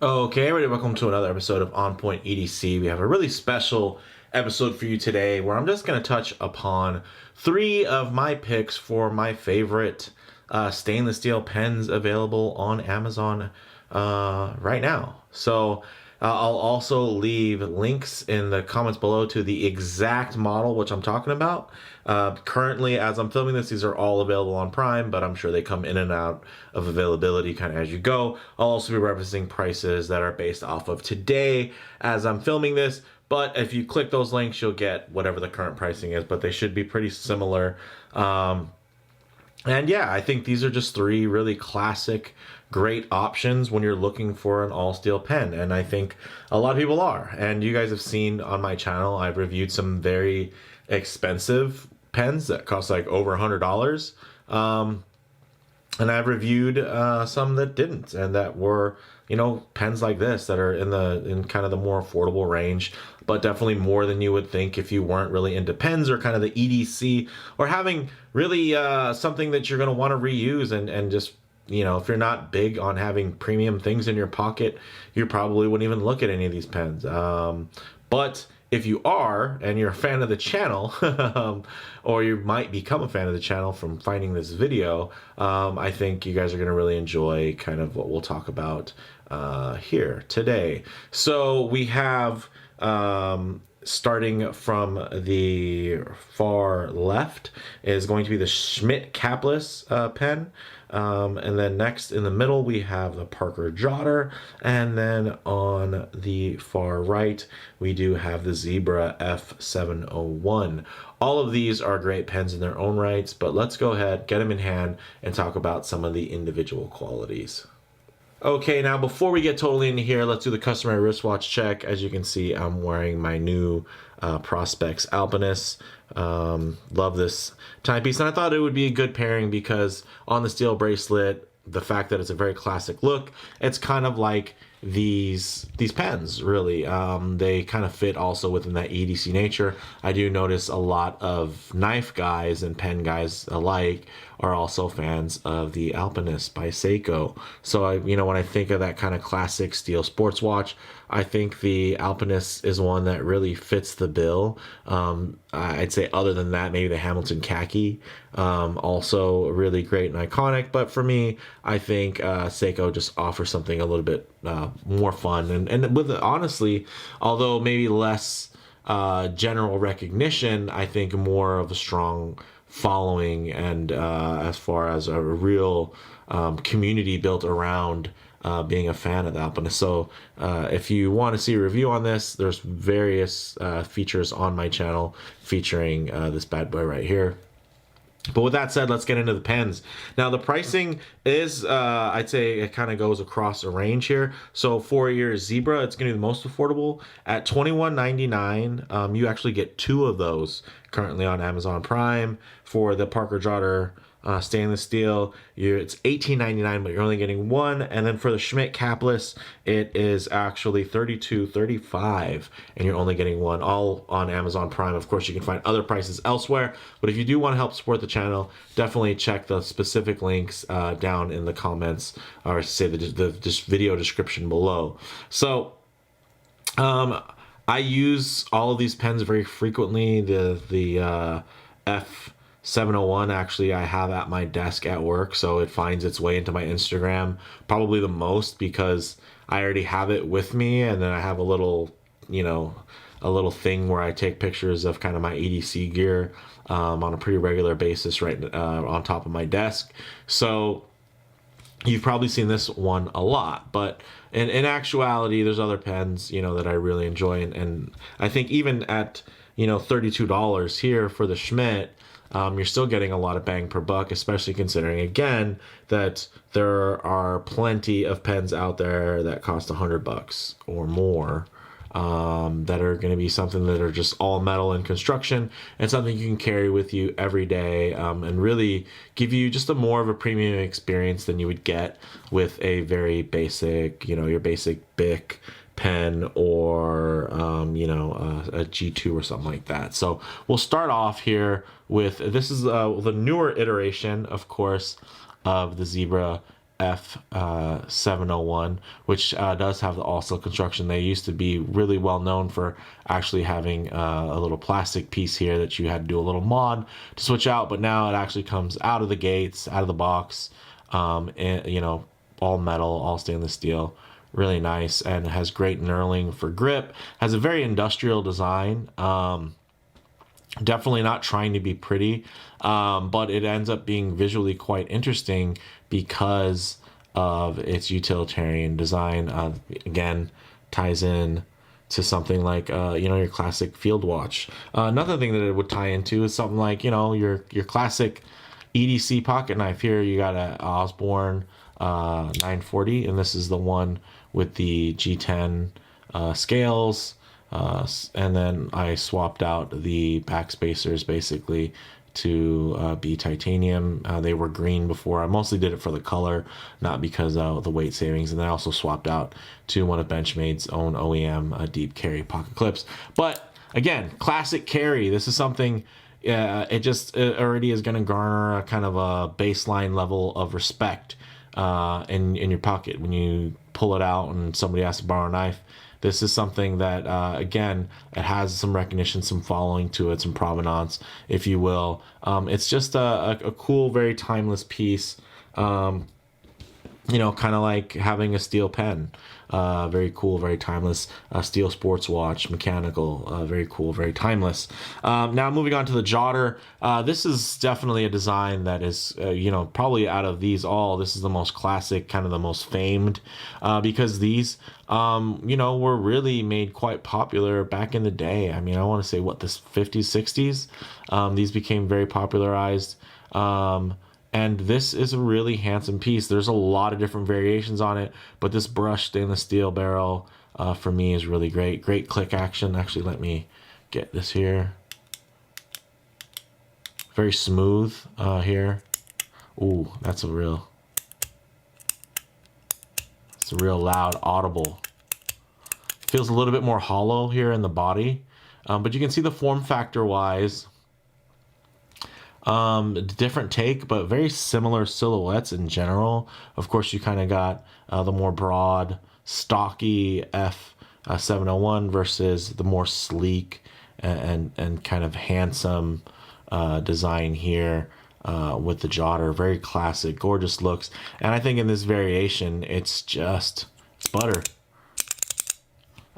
Okay, everybody, welcome to another episode of On Point EDC. We have a really special episode for you today where I'm just going to touch upon three of my picks for my favorite stainless steel pens available on Amazon right now. I'll also leave links in the comments below to the exact model which I'm talking about. Currently, as I'm filming this, these are all available on Prime, but I'm sure they come in and out of availability kind of as you go. I'll also be referencing prices that are based off of today as I'm filming this. But if you click those links, you'll get whatever the current pricing is, but they should be pretty similar. And yeah, I think these are just three really classic, great options when you're looking for an all steel pen. And I think a lot of people are. And you guys have seen on my channel, I've reviewed some very expensive pens that cost like over $100. And I've reviewed some that didn't, and that were, pens like this that are in kind of the more affordable range, but definitely more than you would think if you weren't really into pens or kind of the EDC or having really something that you're going to want to reuse and just, if you're not big on having premium things in your pocket, you probably wouldn't even look at any of these pens. But if you are, and you're a fan of the channel, or you might become a fan of the channel from finding this video, I think you guys are going to really enjoy kind of what we'll talk about here today. So we have, starting from the far left, is going to be the Schmidt Capless pen. And then next in the middle, we have the Parker Jotter. And then on the far right, we do have the Zebra F-701. All of these are great pens in their own rights, but let's go ahead, get them in hand, and talk about some of the individual qualities. Okay, now before we get totally into here, let's do the customary wristwatch check. As you can see, I'm wearing my new Prospex Alpinist. Love this timepiece, and I thought it would be a good pairing because on the steel bracelet, the fact that it's a very classic look, it's kind of like these pens really. They kind of fit also within that EDC nature. I do notice a lot of knife guys and pen guys alike are also fans of the Alpinist by Seiko. So when I think of that kind of classic steel sports watch, I think the Alpinist is one that really fits the bill. I'd say other than that, maybe the Hamilton Khaki, also really great and iconic. But for me, I think Seiko just offers something a little bit more fun. And with honestly, although maybe less general recognition, I think more of a strong following and as far as a real community built around being a fan of the Alpinist. So if you want to see a review on this, there's various features on my channel featuring this bad boy right here. But with that said, let's get into the pens. Now, the pricing is, I'd say it kind of goes across a range here. So for your Zebra, it's going to be the most affordable. At $21.99, you actually get two of those currently on Amazon Prime. For the Parker Jotter stainless steel, it's $18.99, but you're only getting one. And then for the Schmidt Capless, it is actually $32.35, and you're only getting one, all on Amazon Prime. Of course, you can find other prices elsewhere, but if you do want to help support the channel, definitely check the specific links down in the comments, or say the video description below. So I use all of these pens very frequently. The F-701 actually I have at my desk at work, so it finds its way into my Instagram probably the most because I already have it with me, and then I have a little thing where I take pictures of kind of my EDC gear on a pretty regular basis right on top of my desk. So you've probably seen this one a lot, but in actuality, there's other pens, that I really enjoy. And I think even at, $32 here for the Schmidt, you're still getting a lot of bang per buck, especially considering, again, that there are plenty of pens out there that cost $100 or more. That are going to be something that are just all metal and construction, and something you can carry with you every day, and really give you just a more of a premium experience than you would get with a very basic, your basic Bic pen or a G2 or something like that. So we'll start off here with this is the newer iteration, of course, of the Zebra F-701, which does have the all-steel construction. They used to be really well known for actually having a little plastic piece here that you had to do a little mod to switch out, but now it actually comes out of the gates, out of the box, and, you know, all metal, all stainless steel. Really nice, and it has great knurling for grip. Has a very industrial design. Definitely not trying to be pretty, but it ends up being visually quite interesting because of its utilitarian design. Again, ties in to something like you know, your classic field watch. Another thing that it would tie into is something like, you know, your classic EDC pocket knife. Here you got a Osborne 940, and this is the one with the G10 scales. And then I swapped out the back spacers basically to be titanium. They were green before. I mostly did it for the color, not because of the weight savings. And then I also swapped out to one of Benchmade's own OEM deep carry pocket clips. But again, classic carry. This is something, it already is going to garner a kind of a baseline level of respect in your pocket when you pull it out and somebody has to borrow a knife. This is something that, again, it has some recognition, some following to it, some provenance, if you will. It's just a cool, very timeless piece. You know, kind of like having a steel pen. Very cool, very timeless. Steel sports watch, mechanical, very cool, very timeless. Now moving on to the Jotter. This is definitely a design that is, you know, probably out of these all, this is the most classic, kind of the most famed, because these, you know, were really made quite popular back in the day. I mean, I want to say, what, this 50s, 60s? These became very popularized. And this is a really handsome piece. There's a lot of different variations on it, but this brushed stainless steel barrel for me is really great. Great click action. Actually, let me get this here. Very smooth here. Ooh, that's a real loud, audible. Feels a little bit more hollow here in the body, but you can see the form factor wise. Different take, but very similar silhouettes in general. Of course, you kind of got the more broad, stocky F-701 versus the more sleek and kind of handsome design here with the Jotter. Very classic, gorgeous looks. And I think in this variation, it's butter.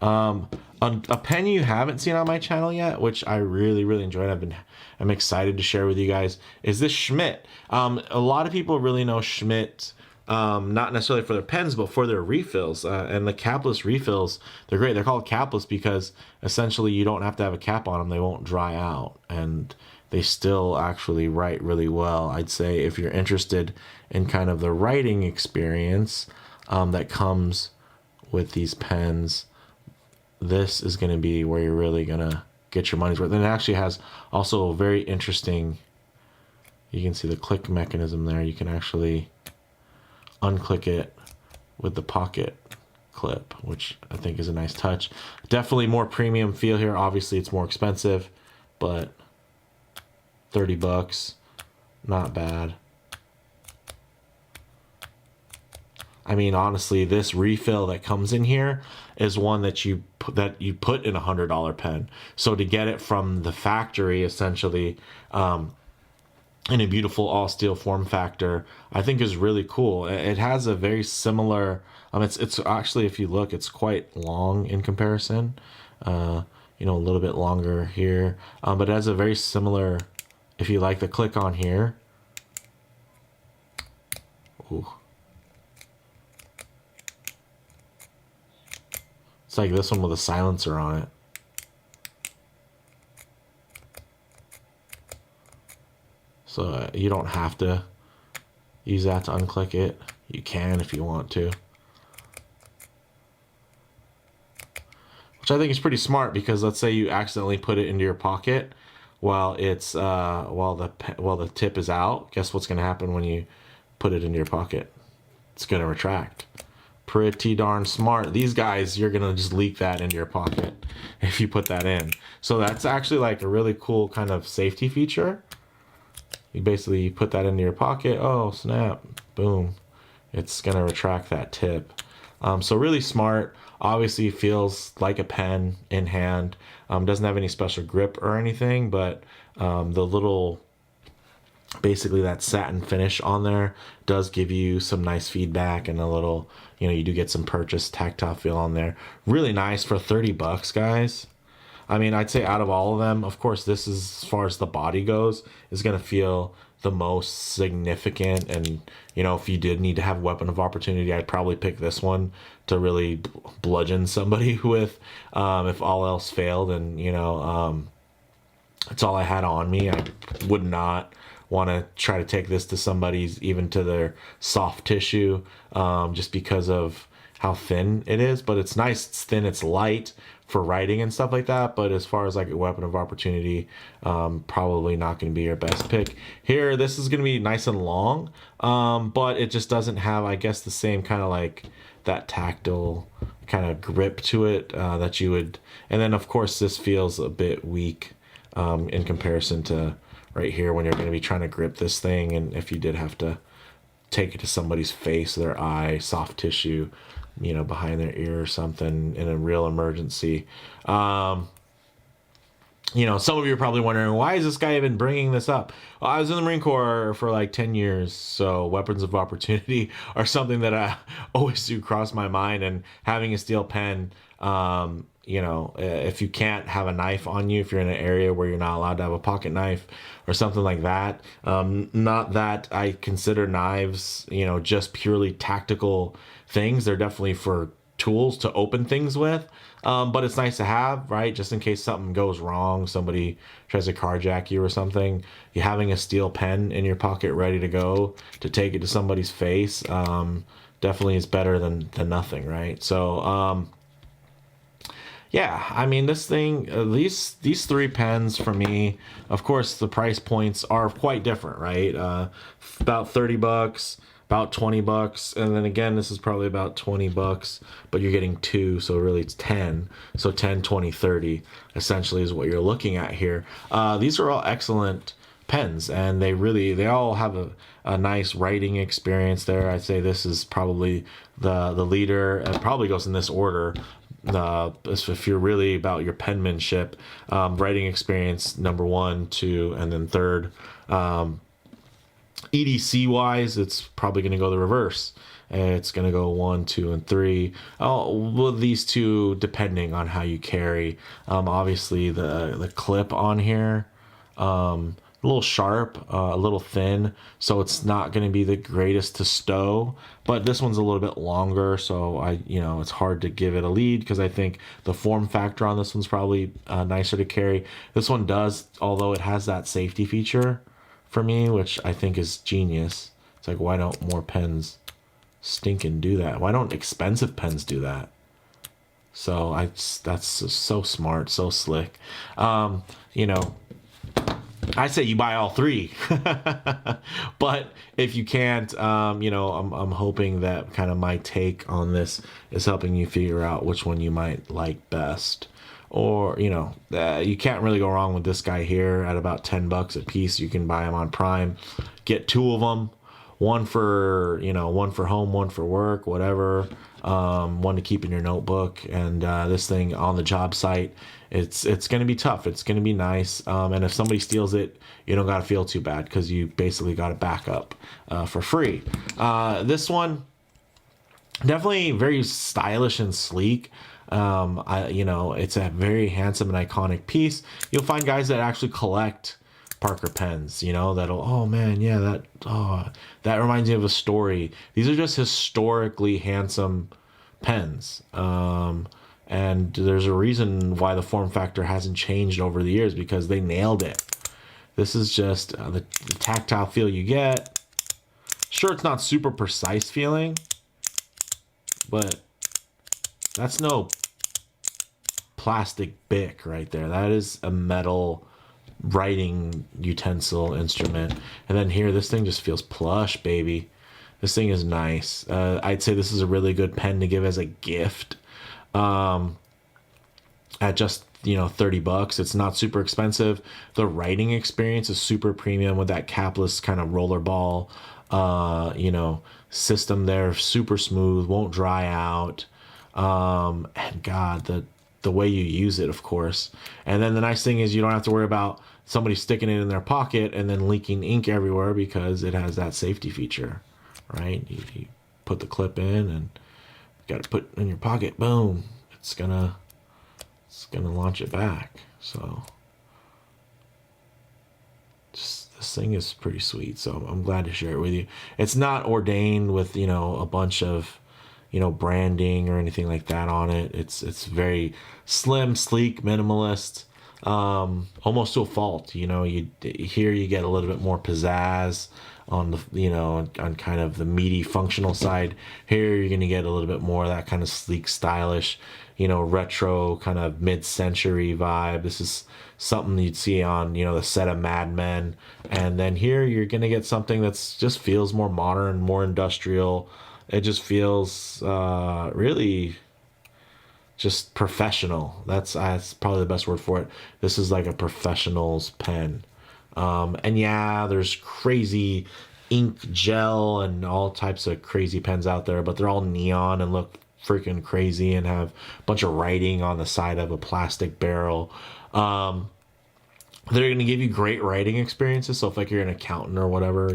A pen you haven't seen on my channel yet, which I really, really enjoyed, I'm excited to share with you guys, is this Schmidt. A lot of people really know Schmidt, not necessarily for their pens, but for their refills. And the capless refills, they're great. They're called capless because essentially you don't have to have a cap on them. They won't dry out, and they still actually write really well. I'd say if you're interested in kind of the writing experience that comes with these pens, this is going to be where you're really going to get your money's worth. And it actually has also a very interesting, you can see the click mechanism there. You can actually unclick it with the pocket clip, which I think is a nice touch. Definitely more premium feel here. Obviously it's more expensive, but 30 bucks, not bad. I mean, honestly, this refill that comes in here is one that you put in a $100 pen. So to get it from the factory, essentially, in a beautiful all steel form factor, I think is really cool. It has a very similar. It's actually, if you look, it's quite long in comparison. You know, a little bit longer here, but it has a very similar. If you like the click on here. Ooh. It's like this one with a silencer on it. So you don't have to use that to unclick it. You can if you want to. Which I think is pretty smart, because let's say you accidentally put it into your pocket while it's while the tip is out. Guess what's going to happen when you put it into your pocket? It's going to retract. Pretty darn smart. These guys, you're gonna just leak that into your pocket if you put that in. So that's actually like a really cool kind of safety feature. You basically put that into your pocket. Oh snap, boom, it's gonna retract that tip. So really smart. Obviously feels like a pen in hand. Doesn't have any special grip or anything, but the little, basically that satin finish on there does give you some nice feedback, and a little, you do get some purchase tactile feel on there. Really nice for 30 bucks, guys. I mean, I'd say out of all of them, of course, this is, as far as the body goes, is going to feel the most significant. And, if you did need to have weapon of opportunity, I'd probably pick this one to really bludgeon somebody with, if all else failed. And, it's all I had on me. I would not want to try to take this to somebody's, even to their soft tissue, just because of how thin it is. But it's nice, it's thin, it's light for writing and stuff like that. But as far as like a weapon of opportunity, probably not going to be your best pick. Here, this is going to be nice and long, but it just doesn't have, I guess, the same kind of like that tactile kind of grip to it that you would. And then of course this feels a bit weak in comparison to right here when you're going to be trying to grip this thing, and if you did have to take it to somebody's face, their eye, soft tissue, behind their ear or something in a real emergency. Some of you are probably wondering, why is this guy even bringing this up? Well, I was in the Marine Corps for like 10 years, so weapons of opportunity are something that I always do cross my mind. And having a steel pen, if you can't have a knife on you, if you're in an area where you're not allowed to have a pocket knife or something like that, not that I consider knives, just purely tactical things. They're definitely for tools to open things with, but it's nice to have, right? Just in case something goes wrong, somebody tries to carjack you or something, you having a steel pen in your pocket ready to go to take it to somebody's face, definitely is better than nothing, right? So yeah, I mean, this thing, these three pens for me, of course, the price points are quite different, right? About 30 bucks, about 20 bucks. And then again, this is probably about 20 bucks, but you're getting two. So really it's 10. So 10, 20, 30 essentially is what you're looking at here. These are all excellent pens, and they all have a nice writing experience there. I'd say this is probably the leader. It probably goes in this order. If you're really about your penmanship, writing experience, number 1, 2, and then third. EDC wise, it's probably going to go the reverse. It's going to go 1, 2, and 3. Oh, well, these two, depending on how you carry. Obviously, the clip on here, a little sharp, a little thin, so it's not going to be the greatest to stow. But this one's a little bit longer, so it's hard to give it a lead, because I think the form factor on this one's probably nicer to carry. This one does, although it has that safety feature for me, which I think is genius. It's like, why don't more pens stinking do that? Why don't expensive pens do that? So that's so smart, so slick. I say you buy all three, but if you can't, I'm hoping that kind of my take on this is helping you figure out which one you might like best. Or, you can't really go wrong with this guy here at about 10 bucks a piece. You can buy them on Prime, get two of them, one for home, one for work, whatever, one to keep in your notebook. And this thing on the job site, it's going to be tough. It's going to be nice. And if somebody steals it, you don't got to feel too bad, because you basically got it back up for free. This one, definitely very stylish and sleek. It's a very handsome and iconic piece. You'll find guys that actually collect Parker pens, that'll, oh man, yeah, that reminds me of a story. These are just historically handsome pens. And there's a reason why the form factor hasn't changed over the years, because they nailed it. This is just the tactile feel you get. Sure, it's not super precise feeling, but that's no plastic bic right there. That is a metal writing utensil instrument. And then here, this thing just feels plush, baby. This thing is nice. I'd say this is a really good pen to give as a gift. At just $30. It's not super expensive. The writing experience is super premium with that capless kind of rollerball, system there. Super smooth, won't dry out. And God, the way you use it, of course. And then the nice thing is you don't have to worry about somebody sticking it in their pocket and then leaking ink everywhere, because it has that safety feature, right? You put the clip in and you got to put it in your pocket. Boom. It's gonna launch it back. So this thing is pretty sweet. So I'm glad to share it with you. It's not ordained with, a bunch of, branding or anything like that on it. It's very slim, sleek, minimalist, almost to a fault. You here you get a little bit more pizzazz on the, on kind of the meaty functional side. Here you're going to get a little bit more of that kind of sleek, stylish, retro kind of mid-century vibe. This is something you'd see on, the set of Mad Men. And then here you're going to get something that's just feels more modern, more industrial. It just feels really just professional. That's probably the best word for it. This is like a professional's pen. And yeah, there's crazy ink gel and all types of crazy pens out there, but they're all neon and look freaking crazy and have a bunch of writing on the side of a plastic barrel. They're going to give you great writing experiences. So if like you're an accountant or whatever,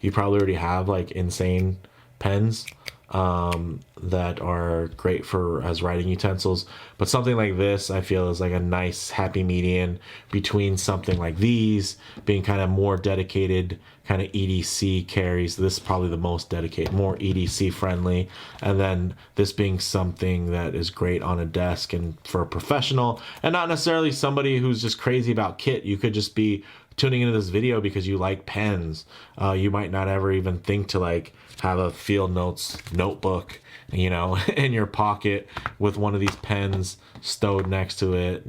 you probably already have like insane pens that are great as writing utensils. But something like this, I feel, is like a nice happy median between something like these being kind of more dedicated kind of EDC carries. This is probably the most dedicated, more EDC friendly. And then this being something that is great on a desk and for a professional, and not necessarily somebody who's just crazy about kit. You could just be tuning into this video because you like pens. You might not ever even think to like have a field notes notebook, in your pocket with one of these pens stowed next to it,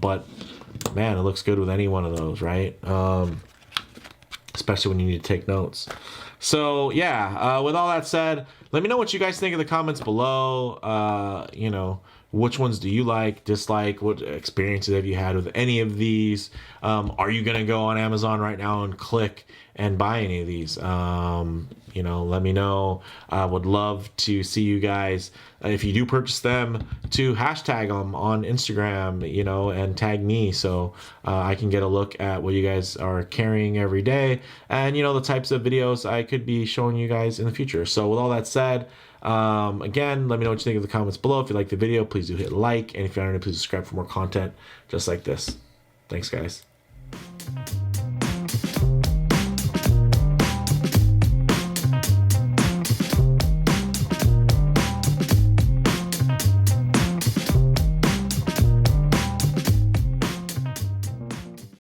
but man, it looks good with any one of those, right? Especially when you need to take notes. So yeah, with all that said, let me know what you guys think in the comments below. Which ones do you like, dislike? What experiences have you had with any of these? Are you going to go on Amazon right now and click and buy any of these? Let me know. I would love to see you guys, if you do purchase them, to hashtag them on Instagram, and tag me so I can get a look at what you guys are carrying every day and, the types of videos I could be showing you guys in the future. So with all that said, again, let me know what you think in the comments below. If you like the video, please do hit like. And if you're not, please subscribe for more content just like this. Thanks, guys.